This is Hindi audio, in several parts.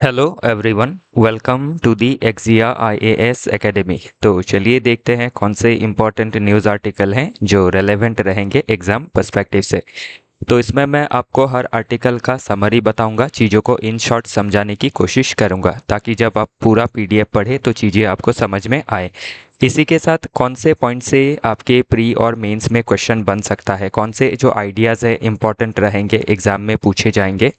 Hello everyone, welcome to the एक्जिया आईएएस एकेडमी। तो चलिए देखते हैं कौन से इम्पोर्टेंट न्यूज़ आर्टिकल हैं जो रेलेवेंट रहेंगे एग्ज़ाम पर्सपेक्टिव से। तो इसमें मैं आपको हर आर्टिकल का समरी बताऊंगा, चीज़ों को इन शॉर्ट समझाने की कोशिश करूंगा ताकि जब आप पूरा पीडीएफ पढ़े तो चीज़ें आपको समझ में आए। इसी के साथ कौन से पॉइंट से आपके प्री और मेंस में क्वेश्चन बन सकता है, कौन से जो आइडियाज़ है इम्पोर्टेंट रहेंगे एग्ज़ाम में पूछे जाएंगे,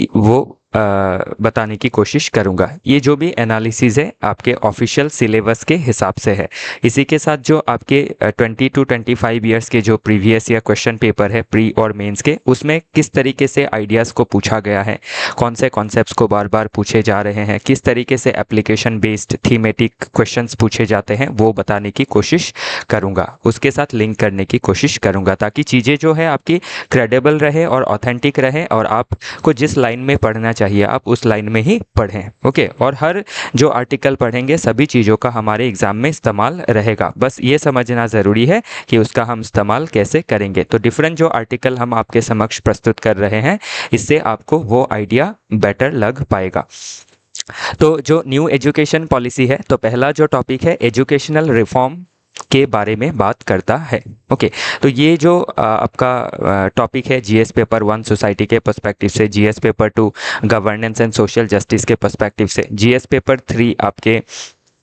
वो बताने की कोशिश करूंगा। ये जो भी एनालिसिस है आपके ऑफिशियल सिलेबस के हिसाब से है। इसी के साथ जो आपके 20 टू 25 ईयर्स के जो प्रीवियस या क्वेश्चन पेपर है प्री और मेंस के, उसमें किस तरीके से आइडियाज़ को पूछा गया है, कौन से कॉन्सेप्ट्स को बार बार पूछे जा रहे हैं, किस तरीके से एप्लीकेशन बेस्ड थीमेटिक क्वेश्चंस पूछे जाते हैं, वो बताने की कोशिश करूंगा। उसके साथ लिंक करने की कोशिश करूंगा ताकि चीज़ें जो है आपकी क्रेडिबल रहे और ऑथेंटिक रहे और आपको जिस लाइन में पढ़ना चाहिए आप उस लाइन में ही पढ़ें। ओके, और हर जो आर्टिकल पढ़ेंगे सभी चीज़ों का हमारे एग्ज़ाम में इस्तेमाल रहेगा। बस ये समझना ज़रूरी है कि उसका हम इस्तेमाल कैसे करेंगे। तो डिफरेंट जो आर्टिकल हम आपके समक्ष प्रस्तुत कर रहे हैं, इससे आपको वो आइडिया बेटर लग पाएगा। तो जो न्यू एजुकेशन पॉलिसी है, तो पहला जो टॉपिक है एजुकेशनल रिफॉर्म के बारे में बात करता है। ओके, तो ये जो आपका टॉपिक है जीएस पेपर 1 सोसाइटी के पर्सपेक्टिव से, GS paper 2 governance and social justice के पर्सपेक्टिव से, जीएस पेपर 3 आपके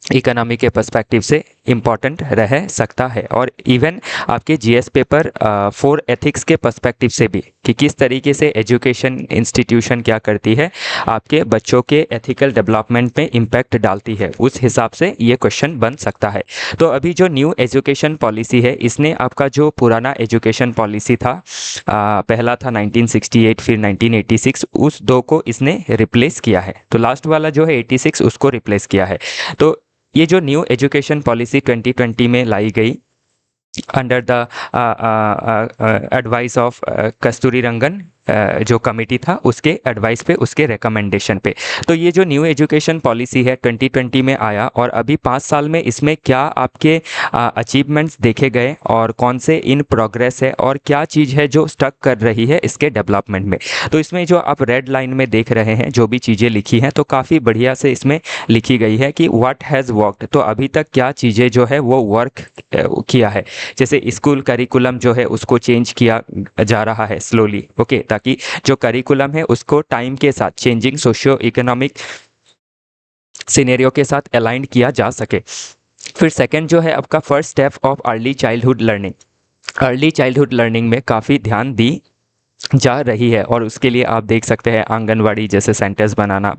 इकोनॉमी के पर्सपेक्टिव से इम्पॉर्टेंट रह सकता है, और इवन आपके जीएस पेपर 4 एथिक्स के पर्सपेक्टिव से भी कि किस तरीके से एजुकेशन इंस्टीट्यूशन क्या करती है, आपके बच्चों के एथिकल डेवलपमेंट में इम्पैक्ट डालती है, उस हिसाब से ये क्वेश्चन बन सकता है। तो अभी जो न्यू एजुकेशन पॉलिसी है, इसने आपका जो पुराना एजुकेशन पॉलिसी था, पहला था 1968 फिर 1986, उस दो को इसने रिप्लेस किया है। तो लास्ट वाला जो है 86 उसको रिप्लेस किया है। तो ये जो न्यू एजुकेशन पॉलिसी 2020 में लाई गई अंडर द एडवाइस ऑफ कस्तूरी रंगन, जो कमेटी था उसके एडवाइस पे, उसके रिकमेंडेशन पे। तो ये जो न्यू एजुकेशन पॉलिसी है 2020 में आया, और अभी 5 साल में इसमें क्या आपके अचीवमेंट्स देखे गए और कौन से इन प्रोग्रेस है और क्या चीज़ है जो स्टक कर रही है इसके डेवलपमेंट में। तो इसमें जो आप रेड लाइन में देख रहे हैं जो भी चीज़ें लिखी हैं, तो काफ़ी बढ़िया से इसमें लिखी गई है कि व्हाट हैज़ वर्कड, तो अभी तक क्या चीज़ें जो है वो वर्क किया है। जैसे स्कूल करिकुलम जो है उसको चेंज किया जा रहा है स्लोली। ओके, ताकि जो करिकुलम है उसको टाइम के साथ चेंजिंग सोशियो इकोनॉमिक सिनेरियो के साथ अलाइंड किया जा सके। फिर सेकंड जो है आपका first step of early childhood learning. Early childhood learning में काफ़ी ध्यान दी जा रही है, और उसके लिए आप देख सकते हैं आंगनवाड़ी जैसे सेंटर्स बनाना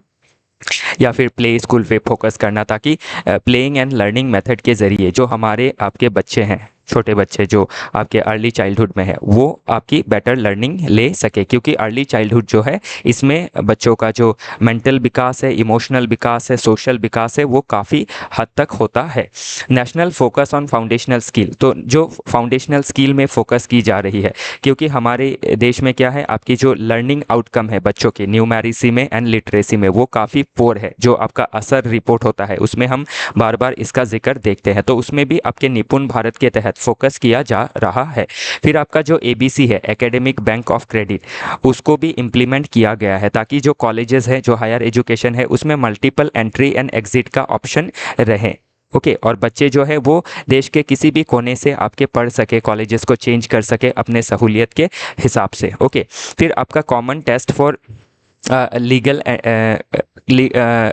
या फिर प्ले स्कूल पे फोकस करना, ताकि प्लेइंग एंड लर्निंग मेथड के ज़रिए जो हमारे आपके बच्चे हैं, छोटे बच्चे जो आपके अर्ली चाइल्डहुड में है, वो आपकी बेटर लर्निंग ले सके। क्योंकि अर्ली चाइल्डहुड जो है इसमें बच्चों का जो मेंटल विकास है, इमोशनल विकास है, सोशल विकास है, वो काफ़ी हद तक होता है। National focus on foundational skill, तो जो फाउंडेशनल स्किल में फोकस की जा रही है, क्योंकि हमारे देश में क्या है, आपकी जो लर्निंग आउटकम है बच्चों के न्यूमेरिसी में एंड लिटरेसी में, वो काफ़ी पोर है। जो आपका असर रिपोर्ट होता है उसमें हम बार बार इसका जिक्र देखते हैं, तो उसमें भी आपके निपुण भारत के तहत फोकस किया जा रहा है। फिर आपका जो एबीसी है, एकेडमिक बैंक ऑफ क्रेडिट, उसको भी इम्प्लीमेंट किया गया है ताकि जो कॉलेजेस है, जो हायर एजुकेशन है, उसमें मल्टीपल एंट्री एंड एग्जिट का ऑप्शन रहे। ओके, और बच्चे जो है वो देश के किसी भी कोने से आपके पढ़ सके, कॉलेजेस को चेंज कर सके अपने सहूलियत के हिसाब से। ओके, फिर आपका common test for legal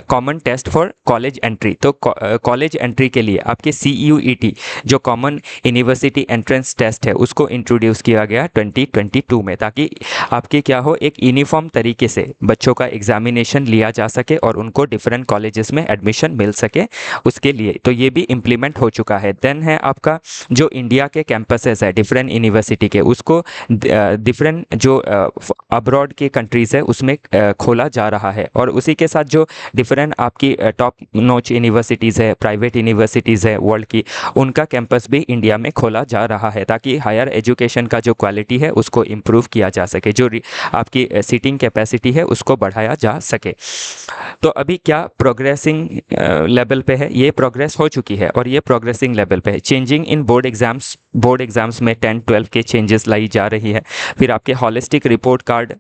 common test for college entry, तो कॉलेज एंट्री के लिए आपके CUET जो कॉमन यूनिवर्सिटी एंट्रेंस टेस्ट है उसको इंट्रोड्यूस किया गया 2022 में, ताकि आपके क्या हो, एक यूनिफॉर्म तरीके से बच्चों का एग्जामिनेशन लिया जा सके और उनको डिफरेंट कॉलेजेस में एडमिशन मिल सके उसके लिए। तो ये भी इम्प्लीमेंट हो चुका है। देन है आपका जो इंडिया के कैंपसेस है डिफरेंट यूनिवर्सिटी के, उसको डिफरेंट जो अब्रॉड के कंट्रीज़ है उसमें खोला जा रहा है। और उसी के साथ जो डिफरेंट आपकी टॉप नॉच यूनिवर्सिटीज़ है, प्राइवेट यूनिवर्सिटीज़ है वर्ल्ड की, उनका कैंपस भी इंडिया में खोला जा रहा है ताकि हायर एजुकेशन का जो क्वालिटी है उसको इम्प्रूव किया जा सके, जो आपकी सीटिंग कैपेसिटी है उसको बढ़ाया जा सके। तो अभी क्या प्रोग्रेसिंग लेवल पे है, ये प्रोग्रेस हो चुकी है और ये प्रोग्रेसिंग लेवल पे है। चेंजिंग इन बोर्ड एग्जाम्स में 10-12 के चेंजेस लाई जा रही है। फिर आपके हॉलिस्टिक रिपोर्ट कार्ड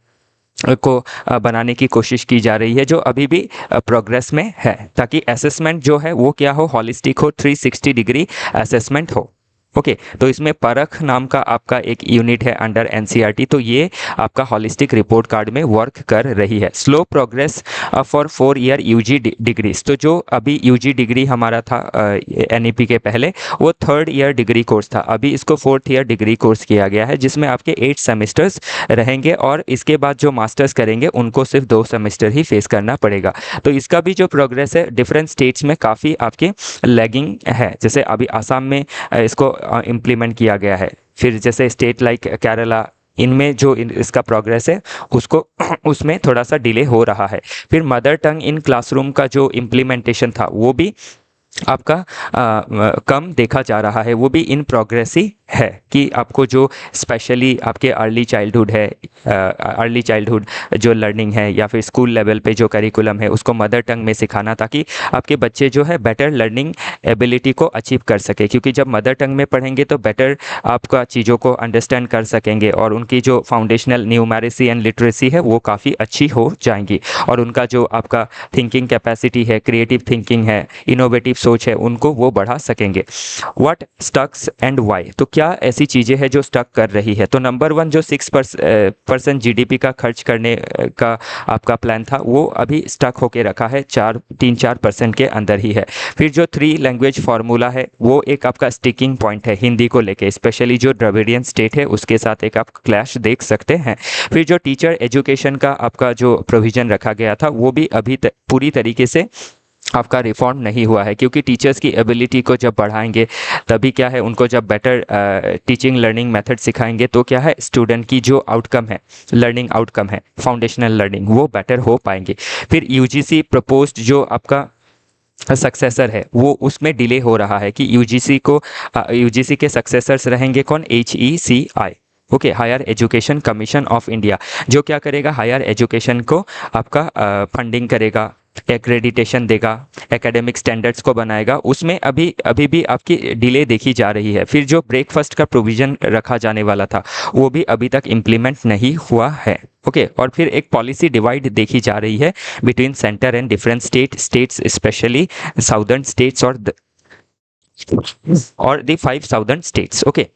को बनाने की कोशिश की जा रही है, जो अभी भी प्रोग्रेस में है, ताकि असेसमेंट जो है वो क्या हो, हॉलिस्टिक हो, 360 डिग्री असेसमेंट हो। ओके, तो इसमें परख नाम का आपका एक यूनिट है अंडर एनसीईआरटी, तो ये आपका हॉलिस्टिक रिपोर्ट कार्ड में वर्क कर रही है। Slow progress for 4 year UG degrees, तो जो अभी यूजी डिग्री हमारा था एनईपी के पहले, वो 3rd ईयर डिग्री कोर्स था, अभी इसको 4th ईयर डिग्री कोर्स किया गया है, जिसमें आपके 8 सेमेस्टर्स रहेंगे, और इसके बाद जो मास्टर्स करेंगे उनको सिर्फ 2 सेमेस्टर ही फेस करना पड़ेगा। तो इसका भी जो प्रोग्रेस है डिफरेंट स्टेट्स में काफ़ी आपके लैगिंग है। जैसे अभी आसाम में इसको इम्प्लीमेंट किया गया है, फिर जैसे स्टेट लाइक केरला, इनमें जो इसका प्रोग्रेस है उसको उसमें थोड़ा सा डिले हो रहा है। फिर मदर टंग इन क्लासरूम का जो इम्प्लीमेंटेशन था वो भी आपका कम देखा जा रहा है, वो भी इन प्रोग्रेस ही है, कि आपको जो स्पेशली आपके अर्ली चाइल्डहुड है, अर्ली चाइल्डहुड जो लर्निंग है, या फिर स्कूल लेवल पे जो करिकुलम है उसको मदर टंग में सिखाना, ताकि आपके बच्चे जो है बेटर लर्निंग एबिलिटी को अचीव कर सके, क्योंकि जब मदर टंग में पढ़ेंगे तो बेटर आपका चीज़ों को अंडरस्टैंड कर सकेंगे, और उनकी जो फाउंडेशनल न्यूमेरेसी एंड लिटरेसी है वो काफ़ी अच्छी हो जाएंगी, और उनका जो आपका थिंकिंग कैपेसिटी है, क्रिएटिव थिंकिंग है, इनोवेटिव सोच है, उनको वो बढ़ा सकेंगे। व्हाट स्टक्स एंड वाई, तो क्या ऐसी चीज़ें हैं जो स्टक कर रही है? तो नंबर 1 जो 6% जीडीपी का खर्च करने का आपका प्लान था, वो अभी स्टक होके रखा है, 3-4% के अंदर ही है। फिर जो 3 लैंग्वेज फार्मूला है वो एक आपका स्टिकिंग पॉइंट है हिंदी को लेके, स्पेशली जो द्रविडियन स्टेट है उसके साथ एक आप क्लैश देख सकते हैं। फिर जो टीचर एजुकेशन का आपका जो प्रोविज़न रखा गया था वो भी अभी पूरी तरीके से आपका रिफॉर्म नहीं हुआ है, क्योंकि टीचर्स की एबिलिटी को जब बढ़ाएंगे तभी क्या है, उनको जब बेटर टीचिंग लर्निंग मेथड सिखाएंगे तो क्या है, स्टूडेंट की जो आउटकम है, लर्निंग आउटकम है, फाउंडेशनल लर्निंग, वो बेटर हो पाएंगे। फिर यूजीसी प्रपोज्ड जो आपका सक्सेसर है वो उसमें डिले हो रहा है, कि यूजीसी के सक्सेसर्स रहेंगे कौन, HECI, okay, higher education commission of India, जो क्या करेगा, हायर एजुकेशन को आपका फंडिंग करेगा, एक्रेडिटेशन देगा, एकेडमिक स्टैंडर्ड्स को बनाएगा, उसमें अभी भी आपकी डिले देखी जा रही है। फिर जो ब्रेकफास्ट का प्रोविज़न रखा जाने वाला था वो भी अभी तक इम्प्लीमेंट नहीं हुआ है। ओके, और फिर एक पॉलिसी डिवाइड देखी जा रही है between centre and different states, specially southern states और द 5 साउदर्न स्टेट्स। ओके,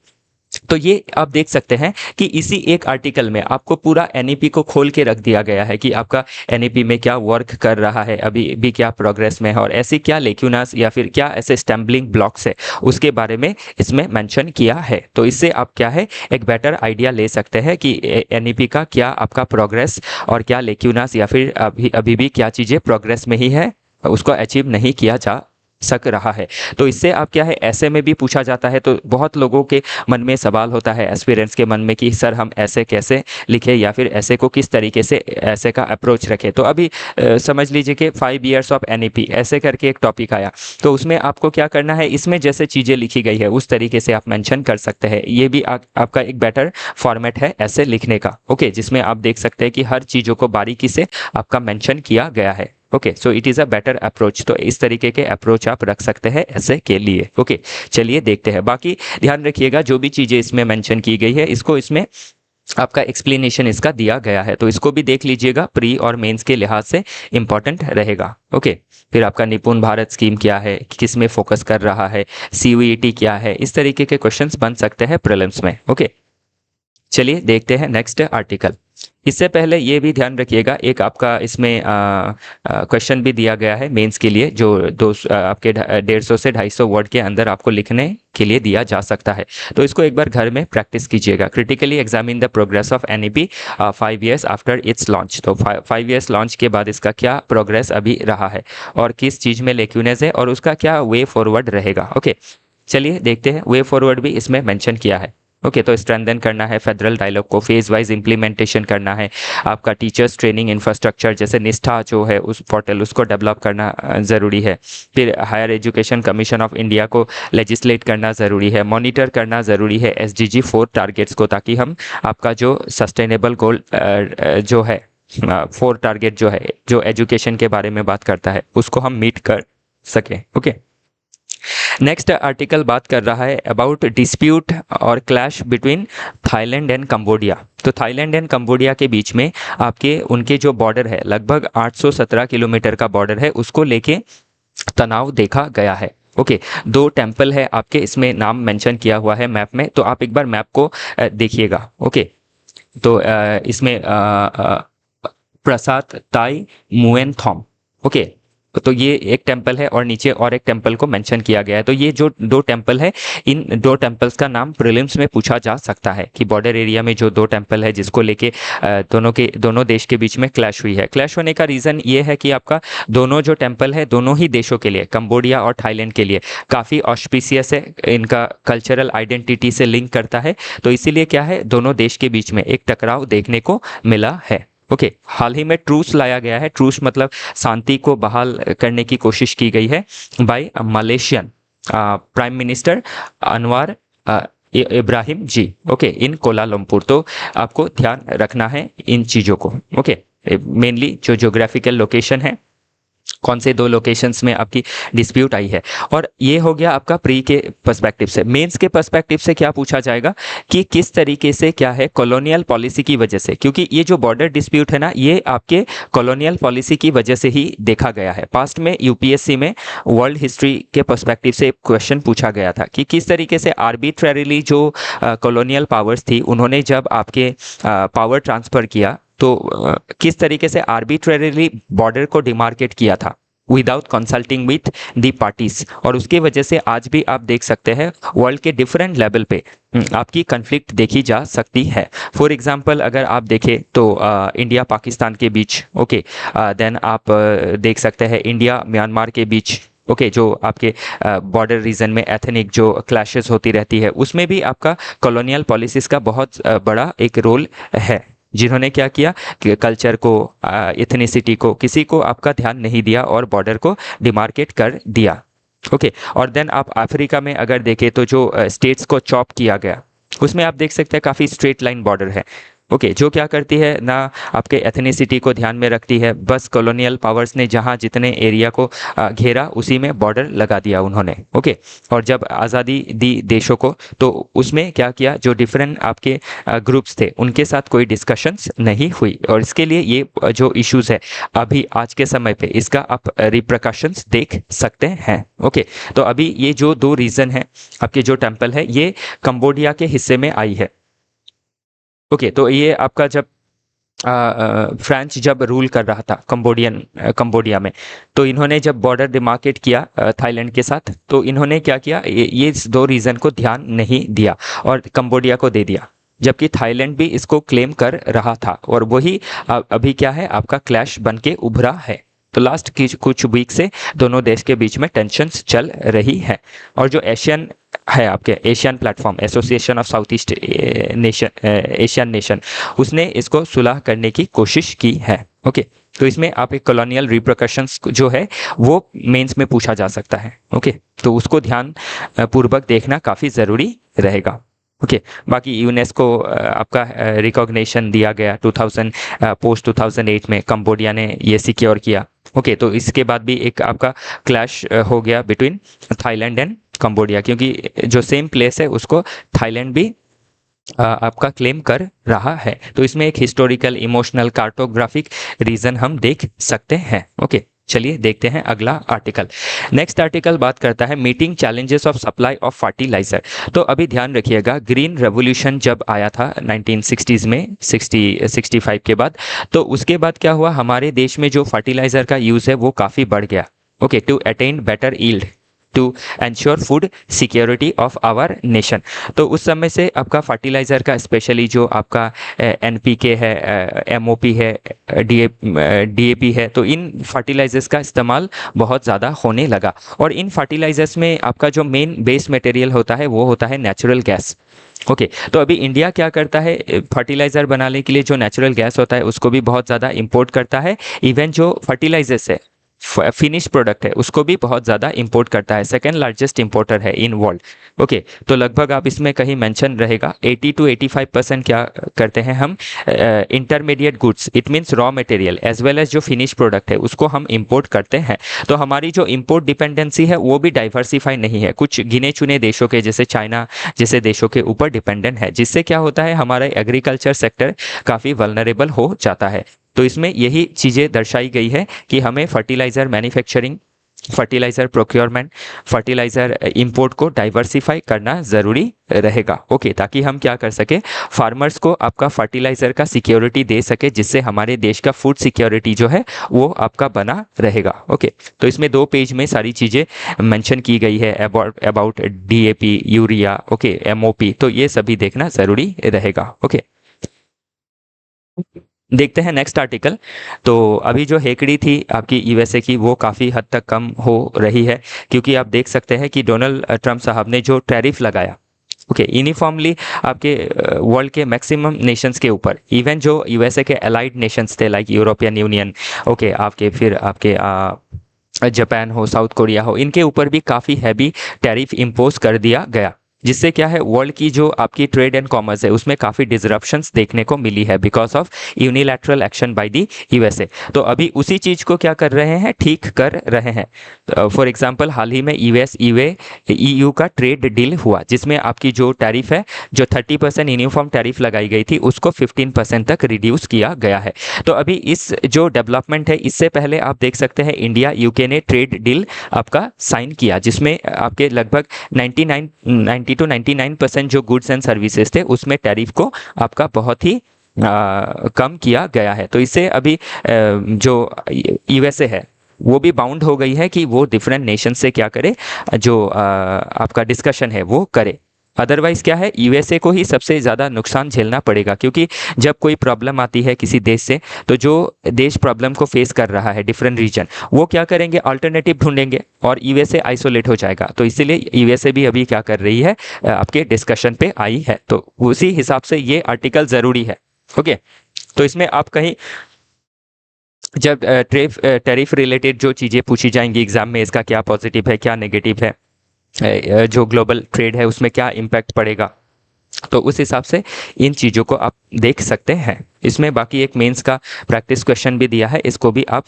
तो ये आप देख सकते हैं कि इसी एक आर्टिकल में आपको पूरा एनईपी को खोल के रख दिया गया है, कि आपका एनईपी में क्या वर्क कर रहा है, अभी भी क्या प्रोग्रेस में है, और ऐसी क्या लेक्यूनास या फिर क्या ऐसे स्टैम्बलिंग ब्लॉक्स है उसके बारे में इसमें मेंशन किया है। तो इससे आप क्या है, एक बेटर आइडिया ले सकते हैं कि एनईपी का क्या आपका प्रोग्रेस और क्या लेक्यूनास या फिर अभी भी क्या चीज़ें प्रोग्रेस में ही है, उसको अचीव नहीं किया जा सक रहा है। तो इससे आप क्या है, ऐसे में भी पूछा जाता है, तो बहुत लोगों के मन में सवाल होता है, एस्पिरेंट्स के मन में, कि सर हम ऐसे कैसे लिखे, या फिर ऐसे को किस तरीके से ऐसे का अप्रोच रखें। तो अभी समझ लीजिए कि 5 ईयर्स ऑफ एनईपी ऐसे करके एक टॉपिक आया, तो उसमें आपको क्या करना है, इसमें जैसे चीज़ें लिखी गई है उस तरीके से आप मेंशन कर सकते हैं। ये भी आपका एक बेटर फॉर्मेट है ऐसे लिखने का, ओके, जिसमें आप देख सकते हैं कि हर चीज़ों को बारीकी से आपका मेंशन किया गया है। Okay, so it is a better approach, तो इस तरीके के अप्रोच आप रख सकते हैं ऐसे के लिए। ओके, चलिए देखते हैं। बाकी ध्यान रखिएगा जो भी चीज़ें इसमें मेंशन की गई है, इसको इसमें आपका एक्सप्लेनेशन इसका दिया गया है, तो इसको भी देख लीजिएगा, प्री और मेंस के लिहाज से इंपॉर्टेंट रहेगा। ओके, फिर आपका निपुण भारत स्कीम क्या है, किस में फोकस कर रहा है, CUET क्या है, इस तरीके के क्वेश्चंस बन सकते हैं प्रीलिम्स में। ओके, चलिए देखते हैं नेक्स्ट आर्टिकल। इससे पहले ये भी ध्यान रखिएगा, एक आपका इसमें क्वेश्चन भी दिया गया है मेंस के लिए, जो आपके 150 से 250 वर्ड के अंदर आपको लिखने के लिए दिया जा सकता है। तो इसको एक बार घर में प्रैक्टिस कीजिएगा। Critically examine the progress of NEP 5 years after it's launch, तो 5 ईयर्स लॉन्च के बाद इसका क्या प्रोग्रेस अभी रहा है, और किस चीज़ में लेक्यूनेस है, और उसका क्या वे फॉरवर्ड रहेगा। ओके, चलिए देखते हैं, वे फॉरवर्ड भी इसमें मेंशन किया है। ओके, तो स्ट्रेंथन करना है फेडरल डायलॉग को, फेज वाइज इंप्लीमेंटेशन करना है, आपका टीचर्स ट्रेनिंग इंफ्रास्ट्रक्चर जैसे निष्ठा जो है उस पोर्टल उसको डेवलप करना ज़रूरी है। फिर higher education commission of India को लेजिस्लेट करना ज़रूरी है, मॉनिटर करना ज़रूरी है SDG 4 टारगेट्स को, ताकि हम आपका जो सस्टेनेबल गोल जो है 4 टारगेट जो है, जो एजुकेशन के बारे में बात करता है, उसको हम मीट कर सकें। ओके, नेक्स्ट आर्टिकल बात कर रहा है अबाउट डिस्प्यूट और clash between Thailand and Cambodia. तो थाईलैंड एंड कंबोडिया के बीच में आपके उनके जो बॉर्डर है लगभग 817 किलोमीटर का बॉर्डर है, उसको लेके तनाव देखा गया है। ओके, दो टेम्पल है आपके, इसमें नाम मेंशन किया हुआ है मैप में, तो आप एक बार मैप को देखिएगा। ओके, तो इसमें प्रसाद ताई मुएन थॉम। ओके, तो ये एक टेम्पल है और नीचे और एक टेम्पल को मेंशन किया गया है। तो ये जो दो टेम्पल है, इन दो टेम्पल्स का नाम प्रीलिम्स में पूछा जा सकता है कि बॉर्डर एरिया में जो दो टेम्पल है जिसको लेके दोनों देश के बीच में क्लैश हुई है। क्लैश होने का रीज़न ये है कि आपका दोनों जो टेम्पल है दोनों ही देशों के लिए, कंबोडिया और थाईलैंड के लिए काफ़ी ऑस्पिशियस है, इनका कल्चरल आइडेंटिटी से लिंक करता है। तो इसीलिए क्या है, दोनों देश के बीच में एक टकराव देखने को मिला है। ओके, हाल ही में ट्रूस लाया गया है। ट्रूस मतलब शांति को बहाल करने की कोशिश की गई है by Malaysian prime minister Anwar Ibrahim ji. Okay, in Kuala Lumpur. तो आपको ध्यान रखना है इन चीज़ों को। ओके, मेनली जो ज्योग्राफिकल लोकेशन है, कौन से दो लोकेशंस में आपकी डिस्प्यूट आई है। और ये हो गया आपका प्री के पर्सपेक्टिव से। मेंस के पर्सपेक्टिव से क्या पूछा जाएगा कि किस तरीके से क्या है कॉलोनियल पॉलिसी की वजह से, क्योंकि ये जो बॉर्डर डिस्प्यूट है ना, ये आपके कॉलोनियल पॉलिसी की वजह से ही देखा गया है। पास्ट में यूपीएससी में वर्ल्ड हिस्ट्री के पर्सपेक्टिव से एक क्वेश्चन पूछा गया था कि किस तरीके से आर्बिट्ररीली जो कॉलोनियल पावर्स थी उन्होंने जब आपके पावर ट्रांसफ़र किया तो किस तरीके से आर्बिट्रेरीली बॉर्डर को डिमार्केट किया था without consulting with the parties. और उसकी वजह से आज भी आप देख सकते हैं वर्ल्ड के डिफरेंट लेवल पे आपकी कन्फ्लिक्ट देखी जा सकती है। फॉर एग्जांपल अगर आप देखें तो इंडिया पाकिस्तान के बीच, ओके, देन आप देख सकते हैं इंडिया म्यांमार के बीच, ओके, जो आपके बॉर्डर रीजन में एथनिक जो क्लैशेस होती रहती है, उसमें भी आपका कॉलोनियल पॉलिसीज का बहुत बड़ा एक रोल है, जिन्होंने क्या किया कि कल्चर को, इथनिसिटी को, किसी को आपका ध्यान नहीं दिया और बॉर्डर को डिमार्केट कर दिया। ओके, और देन आप अफ्रीका में अगर देखें तो जो स्टेट्स को चॉप किया गया, उसमें आप देख सकते हैं काफ़ी स्ट्रेट लाइन बॉर्डर है। ओके, जो क्या करती है ना, आपके एथनिसिटी को ध्यान में रखती है, बस कॉलोनियल पावर्स ने जहाँ जितने एरिया को घेरा उसी में बॉर्डर लगा दिया उन्होंने। ओके, और जब आज़ादी दी देशों को तो उसमें क्या किया, जो डिफरेंट आपके ग्रुप्स थे उनके साथ कोई डिस्कशंस नहीं हुई, और इसके लिए ये जो इश्यूज है अभी आज के समय पे इसका आप रिप्रकशंस देख सकते हैं। ओके, तो अभी ये जो दो रीज़न है आपके जो टेम्पल है ये कंबोडिया के हिस्से में आई है। ओके, तो ये आपका जब फ्रांस जब रूल कर रहा था कंबोडिया में, तो इन्होंने जब बॉर्डर डिमार्केट किया थाईलैंड के साथ, तो इन्होंने क्या किया, ये इस दो रीज़न को ध्यान नहीं दिया और कंबोडिया को दे दिया, जबकि थाईलैंड भी इसको क्लेम कर रहा था, और वही अभी क्या है आपका क्लैश बन के उभरा है। तो लास्ट की कुछ वीक से दोनों देश के बीच में टेंशन्स चल रही है। और जो एशियन है आपके Asian platform, association of south east Asian nation, उसने इसको सुलह करने की कोशिश की है। ओके, तो इसमें आप एक कॉलोनियल रिप्रकशंस जो है वो मेंस में पूछा जा सकता है। ओके, तो उसको ध्यान पूर्वक देखना काफ़ी ज़रूरी रहेगा। ओके, बाकी यूनेस्को आपका रिकॉग्निशन दिया गया 2000 2008 में, कंबोडिया ने ये सिक्योर किया। ओके, तो इसके बाद भी एक आपका क्लैश हो गया बिटवीन थाईलैंड एंड कंबोडिया, क्योंकि जो सेम प्लेस है उसको थाईलैंड भी आपका क्लेम कर रहा है। तो इसमें एक हिस्टोरिकल, इमोशनल, कार्टोग्राफिक रीज़न हम देख सकते हैं। ओके, चलिए देखते हैं अगला आर्टिकल। नेक्स्ट आर्टिकल बात करता है meeting challenges of supply of fertiliser. तो अभी ध्यान रखिएगा, ग्रीन रेवोल्यूशन जब आया था 1960s में, 65 के बाद, तो उसके बाद क्या हुआ, हमारे देश में जो फर्टिलाइजर का यूज़ है वो काफ़ी बढ़ गया। Okay, to attain better yield, to ensure food security of our nation. तो उस समय से आपका फर्टिलाइज़र का, स्पेशली जो आपका एनपीके है, एमओपी है, डीएपी है, तो इन फर्टिलाइजर्स का इस्तेमाल बहुत ज़्यादा होने लगा। और इन फर्टिलाइजर्स में आपका जो मेन बेस मटेरियल होता है वो होता है नेचुरल गैस। ओके, तो अभी इंडिया क्या करता है, फर्टिलाइज़र बनाने के लिए जो नेचुरल गैस होता है उसको भी बहुत ज़्यादा इंपोर्ट करता है। इवन जो फर्टिलाइजर्स है फिनिश प्रोडक्ट है उसको भी बहुत ज़्यादा इंपोर्ट करता है, सेकेंड लार्जेस्ट इंपोर्टर है इन वर्ल्ड। ओके, तो लगभग आप इसमें कहीं मेंशन रहेगा 80 to 85% क्या करते हैं हम, intermediate goods, it means raw material as well as जो फिनिश प्रोडक्ट है उसको हम इंपोर्ट करते हैं। तो हमारी जो इंपोर्ट डिपेंडेंसी है वो भी डाइवर्सिफाई नहीं है, कुछ गिने चुने देशों के जैसे चाइना जैसे देशों के ऊपर डिपेंडेंट है, जिससे क्या होता है हमारा एग्रीकल्चर सेक्टर काफ़ी वल्नरेबल हो जाता है। तो इसमें यही चीज़ें दर्शाई गई है कि हमें fertiliser manufacturing, fertiliser procurement, fertiliser import को डाइवर्सिफाई करना ज़रूरी रहेगा। ओके, ताकि हम क्या कर सके, फार्मर्स को आपका फर्टिलाइज़र का सिक्योरिटी दे सके, जिससे हमारे देश का फूड सिक्योरिटी जो है वो आपका बना रहेगा। ओके, तो इसमें 2 पेज में सारी चीज़ें मेंशन की गई है about DAP, urea, okay, MOP, तो ये सभी देखना ज़रूरी रहेगा। ओके, देखते हैं नेक्स्ट आर्टिकल। तो अभी जो हेकड़ी थी आपकी यूएसए की वो काफ़ी हद तक कम हो रही है, क्योंकि आप देख सकते हैं कि डोनाल्ड ट्रंप साहब ने जो टैरिफ लगाया, ओके, यूनिफॉर्मली आपके वर्ल्ड के मैक्सिमम नेशंस के ऊपर, इवन जो यूएसए के अलाइड नेशंस थे लाइक यूरोपियन यूनियन, ओके, आपके फिर आपके जापान हो, साउथ कोरिया हो, इनके ऊपर भी काफ़ी हैवी टैरिफ इम्पोज कर दिया गया, जिससे क्या है वर्ल्ड की जो आपकी ट्रेड एंड कॉमर्स है उसमें काफ़ी डिसरप्शंस देखने को मिली है because of unilateral action by the USA. तो अभी उसी चीज़ को क्या कर रहे हैं, ठीक कर रहे हैं। फॉर एग्जांपल हाल ही में यूएस ईयू का ट्रेड डील हुआ, जिसमें आपकी जो टैरिफ है, जो 30% यूनिफॉर्म टैरिफ लगाई गई थी उसको 15% तक रिड्यूस किया गया है। तो अभी इस जो डेवलपमेंट है, इससे पहले आप देख सकते हैं इंडिया यूके ने ट्रेड डील आपका साइन किया, जिसमें आपके लगभग 90 to 99% जो गुड्स एंड सर्विसेज थे उसमें टैरिफ को आपका बहुत ही कम किया गया है। तो इससे अभी जो यूएसए है वो भी बाउंड हो गई है कि वो डिफरेंट नेशन से क्या करे, जो आपका डिस्कशन है वो करे। अदरवाइज क्या है, यूएसए को ही सबसे ज़्यादा नुकसान झेलना पड़ेगा, क्योंकि जब कोई प्रॉब्लम आती है किसी देश से, तो जो देश प्रॉब्लम को फेस कर रहा है डिफरेंट रीजन, वो क्या करेंगे, अल्टरनेटिव ढूंढेंगे और यूएसए आइसोलेट हो जाएगा। तो इसीलिए यूएसए भी अभी क्या कर रही है, आपके डिस्कशन पे आई है। तो उसी हिसाब से ये आर्टिकल ज़रूरी है। ओके, तो इसमें आप कहीं जब टैरिफ रिलेटेड जो चीज़ें पूछी जाएंगी एग्जाम में, इसका क्या पॉजिटिव है क्या नेगेटिव है, जो ग्लोबल ट्रेड है उसमें क्या इम्पैक्ट पड़ेगा, तो उस हिसाब से इन चीज़ों को आप देख सकते हैं। इसमें बाकी एक मेंस का प्रैक्टिस क्वेश्चन भी दिया है, इसको भी आप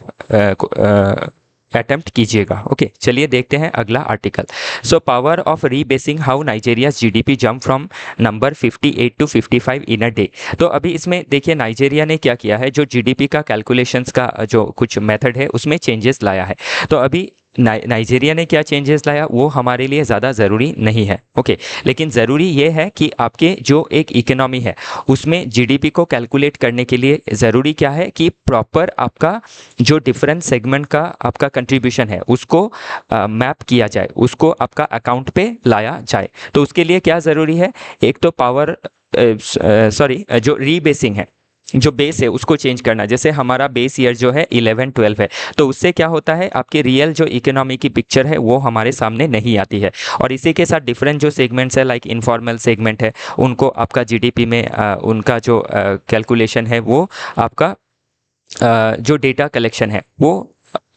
अटेम्प्ट कीजिएगा। ओके, चलिए देखते हैं अगला article. So power of rebasing how Nigeria GDP jump from number 58 to 55 in a day. तो अभी इसमें देखिए नाइजेरिया ने क्या किया है, जो जीडीपी का कैलकुलेशंस का जो कुछ मेथड है उसमें चेंजेस लाया है। तो अभी नाइजेरिया ने क्या चेंजेस लाया वो हमारे लिए ज़्यादा ज़रूरी नहीं है। ओके, लेकिन ज़रूरी ये है कि आपके जो एक इकोनॉमी है उसमें जीडीपी को कैलकुलेट करने के लिए ज़रूरी क्या है कि प्रॉपर आपका जो डिफरेंट सेगमेंट का आपका कंट्रीब्यूशन है उसको मैप किया जाए, उसको आपका अकाउंट पे लाया जाए। तो उसके लिए क्या ज़रूरी है, एक तो पावर जो रीबेसिंग है, जो बेस है उसको चेंज करना। जैसे हमारा बेस ईयर जो है 11-12 है, तो उससे क्या होता है आपके रियल जो इकोनॉमी की पिक्चर है वो हमारे सामने नहीं आती है। और इसी के साथ डिफरेंट जो सेगमेंट्स है लाइक इनफॉर्मल सेगमेंट है, उनको आपका जीडीपी में उनका जो कैलकुलेशन है वो आपका जो डेटा कलेक्शन है वो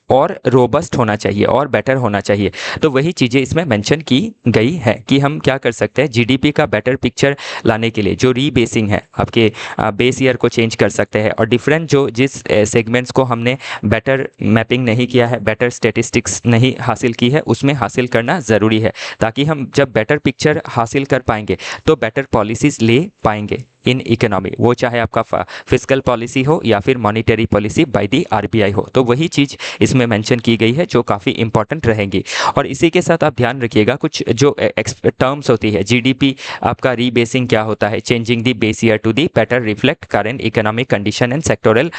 और रोबस्ट होना चाहिए और बेटर होना चाहिए। तो वही चीज़ें इसमें मेंशन की गई है कि हम क्या कर सकते हैं, जीडीपी का बेटर पिक्चर लाने के लिए जो रीबेसिंग है आपके बेस ईयर को चेंज कर सकते हैं, और डिफरेंट जो जिस सेगमेंट्स को हमने बेटर मैपिंग नहीं किया है, बेटर स्टेटिस्टिक्स नहीं हासिल की है, उसमें हासिल करना ज़रूरी है, ताकि हम जब बेटर पिक्चर हासिल कर पाएंगे तो बेटर पॉलिसीज़ ले पाएंगे इन इकोनॉमी, वो चाहे आपका फिस्कल पॉलिसी हो या फिर monetary policy by the RBI हो। तो वही चीज़ इसमें मेंशन की गई है जो काफ़ी इंपॉर्टेंट रहेंगी। और इसी के साथ आप ध्यान रखिएगा कुछ जो टर्म्स होती है, जीडीपी आपका रीबेसिंग क्या होता है, changing the base year to the better reflect current economic condition and sectoral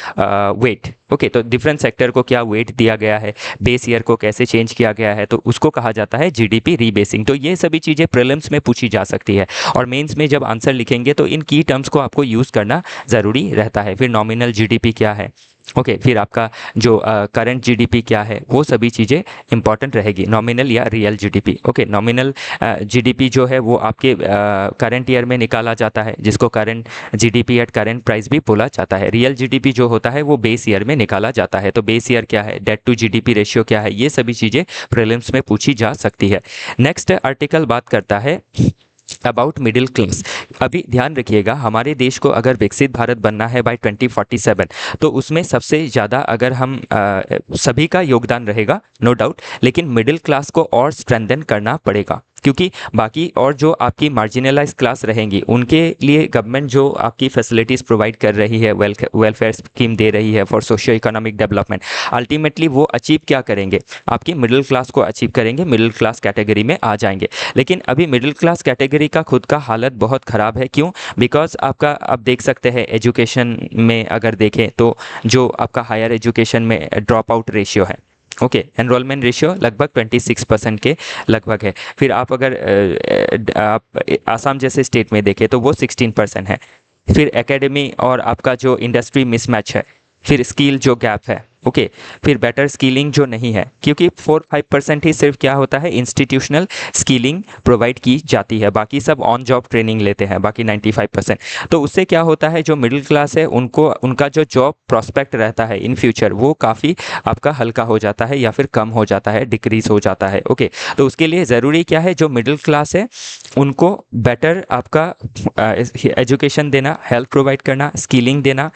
weight. Okay, तो डिफरेंट सेक्टर को क्या वेट दिया गया है, बेस ईयर को कैसे चेंज किया गया है, तो उसको कहा जाता है जीडीपी रीबेसिंग। तो ये सभी चीज़ें प्रीलिम्स में पूछी जा सकती है, और मेंस में जब आंसर लिखेंगे तो इन की टर्म्स को आपको यूज़ करना ज़रूरी रहता है। फिर नॉमिनल जीडीपी क्या है, ओके फिर आपका जो करंट जीडीपी क्या है, वो सभी चीज़ें इंपॉर्टेंट रहेगी, नॉमिनल या real GDP. Okay, nominal GDP जो है वो आपके करंट ईयर में निकाला जाता है, जिसको current GDP at current price भी बोला जाता है। रियल जीडीपी जो होता है वो बेस ईयर में निकाला जाता है। तो बेस ईयर क्या है, डेट टू जीडीपी रेशियो क्या है, ये सभी चीज़ें प्रीलिम्स में पूछी जा सकती है। नेक्स्ट आर्टिकल बात करता है अबाउट मिडिल क्लास। अभी ध्यान रखिएगा, हमारे देश को अगर विकसित भारत बनना है बाय 2047, तो उसमें सबसे ज़्यादा अगर हम सभी का योगदान रहेगा नो डाउट, लेकिन मिडिल क्लास को और स्ट्रेंथन करना पड़ेगा, क्योंकि बाकी और जो आपकी मार्जिनलाइज क्लास रहेंगी उनके लिए गवर्नमेंट जो आपकी फैसिलिटीज़ प्रोवाइड कर रही है, वेलफेयर स्कीम दे रही है for socio economic development, ultimately वो अचीव क्या करेंगे, आपकी मिडिल क्लास को अचीव करेंगे, मिडिल क्लास कैटेगरी में आ जाएंगे। लेकिन अभी मिडिल क्लास कैटेगरी का खुद का हालत बहुत ख़राब है। क्यों? बिकॉज आपका आप देख सकते हैं एजुकेशन में अगर देखें तो जो आपका हायर एजुकेशन में ड्रॉप आउट रेशियो है, ओके, एनरोलमेंट रेशियो लगभग 26% के लगभग है। फिर आप अगर आप आसाम जैसे स्टेट में देखें तो वो 16% है। फिर एकेडमी और आपका जो इंडस्ट्री मिसमैच है, फिर स्किल जो गैप है, ओके, फिर बेटर स्किलिंग जो नहीं है, क्योंकि 4-5% ही सिर्फ क्या होता है, इंस्टीट्यूशनल स्किलिंग प्रोवाइड की जाती है, बाकी सब ऑन जॉब ट्रेनिंग लेते हैं बाकी 95%। तो उससे क्या होता है, जो मिडिल क्लास है उनको उनका जो जॉब प्रॉस्पेक्ट रहता है इन फ्यूचर वो काफ़ी आपका हल्का हो जाता है या फिर कम हो जाता है, डिक्रीज हो जाता है। ओके, तो उसके लिए ज़रूरी क्या है, जो मिडिल क्लास है उनको बेटर आपका एजुकेशन देना, हेल्थ प्रोवाइड करना, स्किलिंग देना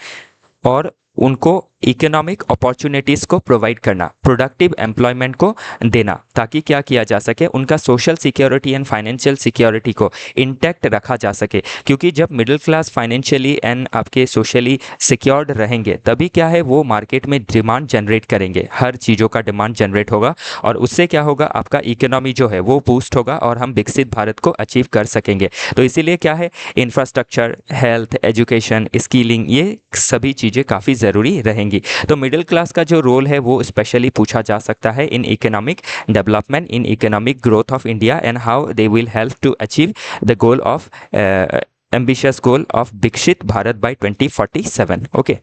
और उनको इकोनॉमिक अपॉर्चुनिटीज़ को प्रोवाइड करना, प्रोडक्टिव एम्प्लॉयमेंट को देना, ताकि क्या किया जा सके, उनका social security and financial security को इंटैक्ट रखा जा सके। क्योंकि जब मिडिल क्लास फाइनेंशियली एंड आपके सोशली सिक्योर्ड रहेंगे तभी क्या है, वो मार्केट में डिमांड जनरेट करेंगे, हर चीज़ों का डिमांड जनरेट होगा और उससे क्या होगा, आपका इकोनॉमी जो है वो बूस्ट होगा और हम विकसित भारत को अचीव कर सकेंगे। तो इसीलिए क्या है, इंफ्रास्ट्रक्चर, हेल्थ, एजुकेशन, स्किलिंग, ये सभी चीज़ें काफ़ी ज़रूरी रहेंगी। तो मिडिल क्लास का जो रोल है वो स्पेशली पूछा जा सकता है in economic development, in economic growth of India and how they will help to achieve the goal of ambitious goal of Viksit Bharat by 2047। Okay,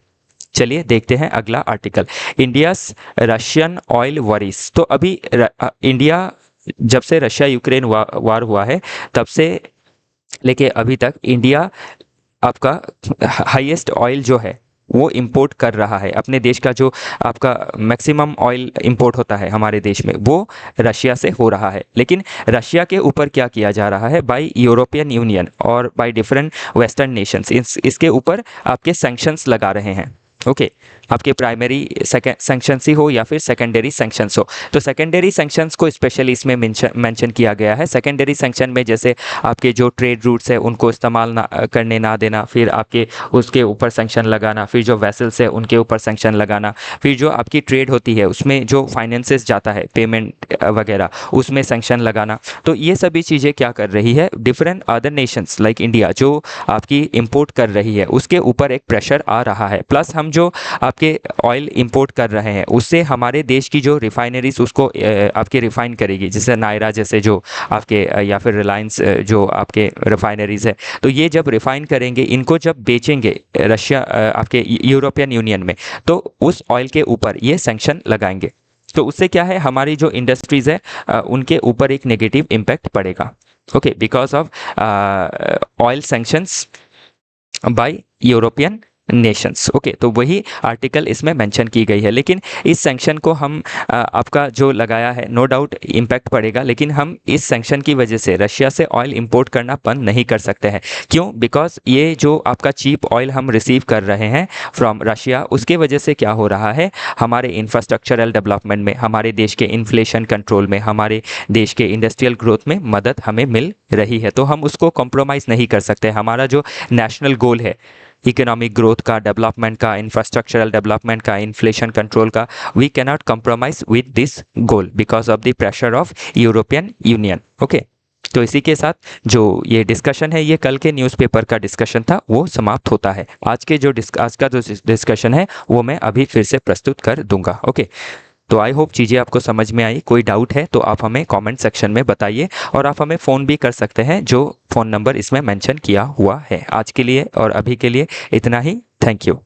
चलिए देखते हैं अगला article, India's Russian oil worries. तो अभी इंडिया जब से रशिया यूक्रेन वार हुआ है तब से लेके अभी तक इंडिया आपका हाईएस्ट ऑयल जो है वो इंपोर्ट कर रहा है। अपने देश का जो आपका मैक्सिमम ऑयल इंपोर्ट होता है हमारे देश में वो रशिया से हो रहा है। लेकिन रशिया के ऊपर क्या किया जा रहा है, बाय यूरोपियन यूनियन और बाय डिफरेंट वेस्टर्न नेशंस, इसके ऊपर आपके सैंक्शंस लगा रहे हैं। ओके, आपके प्राइमरी सैंक्शंस ही हो या फिर सेकेंडरी सैंक्शंस हो। तो सेकेंडरी सैंक्शंस को स्पेशली इसमें मेंशन किया गया है। सेकेंडरी सैंक्शन में जैसे आपके जो ट्रेड रूट्स है उनको इस्तेमाल करने ना देना, फिर आपके उसके ऊपर सैंक्शन लगाना, फिर जो वेसल्स है उनके ऊपर सैंक्शन लगाना, फिर जो आपकी ट्रेड होती है उसमें जो फाइनेंसेस जाता है, पेमेंट वगैरह, उसमें सैंक्शन लगाना। तो ये सभी चीज़ें क्या कर रही है, different other Nations like India जो आपकी इंपोर्ट कर रही है उसके ऊपर एक प्रेशर आ रहा है। प्लस हम जो आपके ऑयल इंपोर्ट कर रहे हैं उससे हमारे देश की जो रिफाइनरीज उसको आपके रिफाइन करेगी, जैसे नायरा जैसे जो आपके या फिर रिलायंस जो आपके रिफाइनरीज है, तो ये जब रिफाइन करेंगे, इनको जब बेचेंगे रशिया आपके यूरोपियन यूनियन में, तो उस ऑयल के ऊपर ये सैंक्शन लगाएंगे। तो उससे क्या है, हमारी जो इंडस्ट्रीज है उनके ऊपर एक नेगेटिव इम्पैक्ट पड़ेगा। Okay, because of oil sanctions bye European Nations. Okay, तो वही आर्टिकल इसमें मेंशन की गई है। लेकिन इस सैंक्शन को हम आपका जो लगाया है, नो डाउट इम्पैक्ट पड़ेगा, लेकिन हम इस सैंक्शन की वजह से रशिया से ऑयल इंपोर्ट करना बंद नहीं कर सकते हैं। क्यों? बिकॉज ये जो आपका चीप ऑयल हम रिसीव कर रहे हैं फ्रॉम रशिया, उसके वजह से क्या हो रहा है, हमारे इंफ्रास्ट्रक्चरल डेवलपमेंट में, हमारे देश के इन्फ्लेशन कंट्रोल में, हमारे देश के इंडस्ट्रियल ग्रोथ में मदद हमें मिल रही है। तो हम उसको कॉम्प्रोमाइज़ नहीं कर सकते। हमारा जो नेशनल गोल है इकोनॉमिक ग्रोथ का, डेवलपमेंट का, इंफ्रास्ट्रक्चरल डेवलपमेंट का, इन्फ्लेशन कंट्रोल का, we cannot compromise with this goal because of the pressure of European Union. Okay, तो इसी के साथ जो ये डिस्कशन है, ये कल के न्यूज़पेपर का डिस्कशन था, वो समाप्त होता है। आज का जो डिस्कशन है वो मैं अभी फिर से प्रस्तुत कर दूंगा। ओके, तो आई होप चीज़ें आपको समझ में आई। कोई डाउट है तो आप हमें कमेंट सेक्शन में बताइए और आप हमें फ़ोन भी कर सकते हैं, जो फ़ोन नंबर इसमें मेंशन किया हुआ है। आज के लिए और अभी के लिए इतना ही। Thank you.